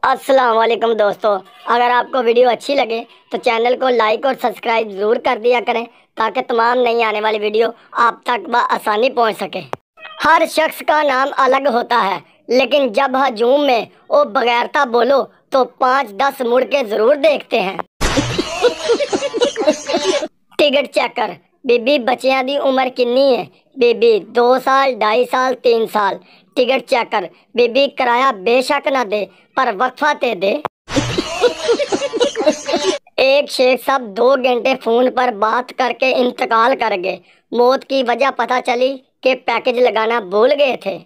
السلام علیکم دوستو، اگر آپ کو ویڈیو اچھی لگے تو چینل کو لائک اور سبسکرائب ضرور کر دیا کریں تاکہ تمام نئی آنے والی ویڈیو آپ تک بآسانی پہنچ سکے۔ ہر شخص کا نام الگ ہوتا ہے، لیکن جب ہجوم میں او بغیرتا بولو تو 5-10 مڑ کے ضرور دیکھتے ہیں۔ ٹکٹ چیکر: بی بی بچیاں دی عمر کنی ہے؟ بی بی 2 سال، 2.5 سال، 3 سال۔ ٹکٹ چیکر: بی بی کرایہ بے شک نہ دے پر وقفہ تے دے۔ ایک شیخ صاحب 2 گھنٹے فون پر بات کر کے انتقال کر گئے۔ موت کی وجہ پتہ چلی کہ پیکج لگانا بھول گئے تھے۔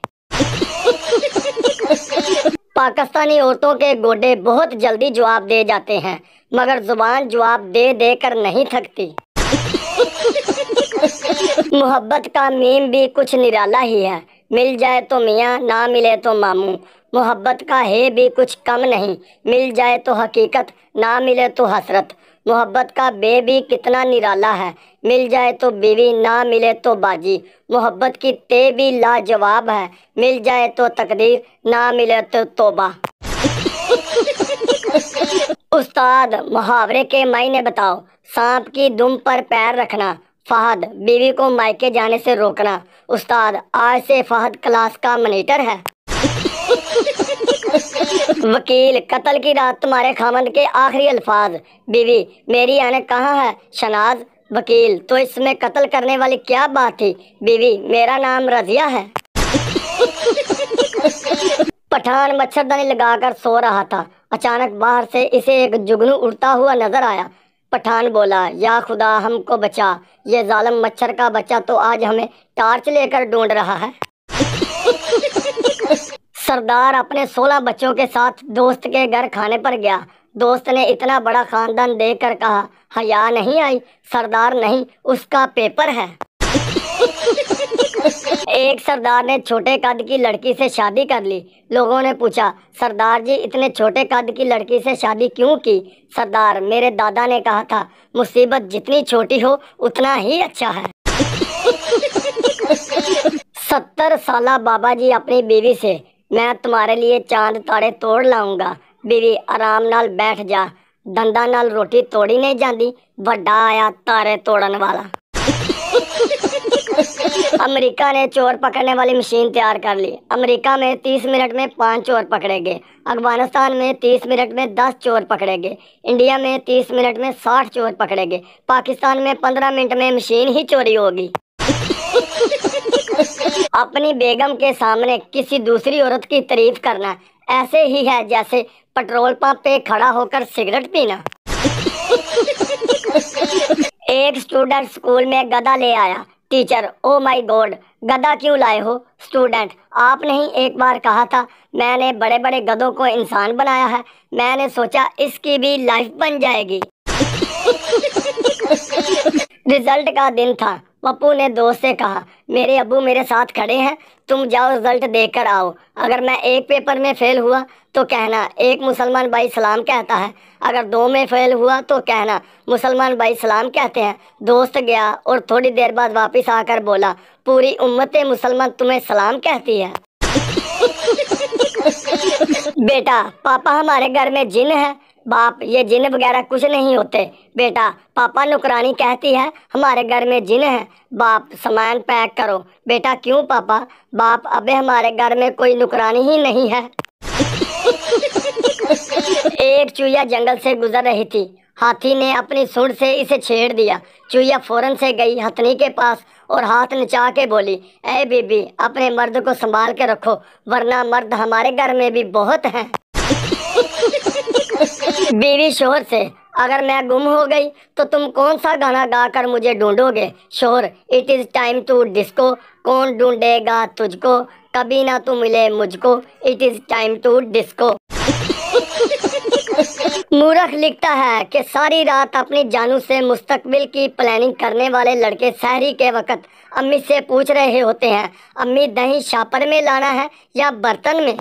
پاکستانی عورتوں کے گوڈے بہت جلدی جواب دے جاتے ہیں، مگر زبان جواب دے دے کر نہیں تھکتی۔ محبت کا میم بھی کچھ نرالا ہی ہے، مل جائے تو میاں، نہ ملے تو ماموں۔ محبت کا ہے بھی کچھ کم نہیں، مل جائے تو حقیقت، نہ ملے تو حسرت۔ محبت کا بے بھی کتنا نرالا ہے، مل جائے تو بیوی، نہ ملے تو باجی۔ محبت کی تے بھی لاجواب ہے، مل جائے تو تقدیر، نہ ملے تو توبہ۔ استاد، محاورے کے معنی بتاؤ۔ سانپ کی دم پر پیر رکھنا۔ فہد، بیوی کو مائکے جانے سے روکنا۔ استاد، آج سے فہد کلاس کا مانیٹر ہے۔ وکیل، قتل کی رات تمہارے خاوند کے آخری الفاظ؟ بیوی، میری عینک کہاں ہے شناز؟ وکیل، تو اس میں قتل کرنے والی کیا بات تھی؟ بیوی، میرا نام رضیہ ہے۔ پٹھان مچھردانی لگا کر سو رہا تھا، اچانک باہر سے اسے ایک جگنو اڑتا ہوا نظر آیا۔ پٹھان بولا، یا خدا ہم کو بچا، یہ ظالم مچھر کا بچہ تو آج ہمیں ٹارچ لے کر ڈھونڈ رہا ہے۔ سردار اپنے 16 بچوں کے ساتھ دوست کے گھر کھانے پر گیا۔ دوست نے اتنا بڑا خاندان دیکھ کر کہا، حیا نہیں آئی؟ سردار، نہیں، اس کا پیپر ہے۔ ایک سردار نے چھوٹے قد کی لڑکی سے شادی کر لی۔ لوگوں نے پوچھا، سردار جی اتنے چھوٹے قد کی لڑکی سے شادی کیوں کی؟ سردار، میرے دادا نے کہا تھا، مصیبت جتنی چھوٹی ہو اتنا ہی اچھا ہے۔ 70 سالہ بابا جی اپنی بیوی سے، میں تمہارے لیے چاند تاڑے توڑ لاؤں گا۔ بیوی، آرام نال بیٹھ جا، دندا نال روٹی توڑی نہیں جاندی، وڈا آیا تارے توڑن والا۔ امریکہ نے چور پکڑنے والی مشین تیار کر لی۔ امریکہ میں 30 منٹ میں 5 چور پکڑے گئے۔ افغانستان میں 30 منٹ میں 10 چور پکڑے گئے۔ انڈیا میں 30 منٹ میں 60 چور پکڑے گئے۔ پاکستان میں 15 منٹ میں مشین ہی چوری ہوگی۔ اپنی بیگم کے سامنے کسی دوسری عورت کی تعریف کرنا ایسے ہی ہے جیسے پیٹرول پمپ پہ کھڑا ہو کر سگریٹ پینا۔ ایک اسٹوڈنٹ اسکول میں گدھا لے آیا۔ ٹیچر، او مائی گاڈ، گدھا کیوں لائے ہو؟ اسٹوڈنٹ، آپ نہیں ایک بار کہا تھا میں نے بڑے بڑے گدھوں کو انسان بنایا ہے، میں نے سوچا اس کی بھی لائف بن جائے گی۔ رزلٹ کا دن تھا۔ پپو نے دوست سے کہا، میرے ابو میرے ساتھ کھڑے ہیں، تم جاؤ رزلٹ دیکھ کر آؤ۔ اگر میں ایک پیپر میں فیل ہوا تو کہنا ایک مسلمان بھائی سلام کہتا ہے، اگر 2 میں فیل ہوا تو کہنا مسلمان بھائی سلام کہتے ہیں۔ دوست گیا اور تھوڑی دیر بعد واپس آ کر بولا، پوری امت مسلمان تمہیں سلام کہتی ہے۔ بیٹا، پاپا ہمارے گھر میں جن ہے۔ باپ، یہ جن وغیرہ کچھ نہیں ہوتے۔ بیٹا، پاپا نوکرانی کہتی ہے ہمارے گھر میں جن ہے۔ باپ، سامان پیک کرو۔ بیٹا، کیوں پاپا؟ باپ، ابے ہمارے گھر میں کوئی نوکرانی ہی نہیں ہے۔ ایک چوہیا جنگل سے گزر رہی تھی، ہاتھی نے اپنی سونڈ سے اسے چھیڑ دیا۔ چوہیا فوراً سے گئی ہتھنی کے پاس اور ہاتھ نچا کے بولی، اے بی بی، اپنے مرد کو سنبھال کے رکھو ورنہ مرد ہمارے گھر میں بھی بہت ہیں۔ بیوی شوہر سے، اگر میں گم ہو گئی تو تم کون سا گانا گا کر مجھے ڈھونڈو گے؟ شوہر، it is time to disco, کون ڈھونڈے گا تجھ کو، کبھی نہ تو ملے مجھ کو، it is time to disco. مورخ لکھتا ہے کہ ساری رات اپنی جانوں سے مستقبل کی پلاننگ کرنے والے لڑکے سحری کے وقت امی سے پوچھ رہے ہوتے ہیں، امی دہی شاپر میں لانا ہے یا برتن میں؟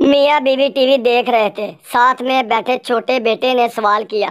میاں بیوی ٹی وی دیکھ رہے تھے، ساتھ میں بیٹھے چھوٹے بیٹے نے سوال کیا،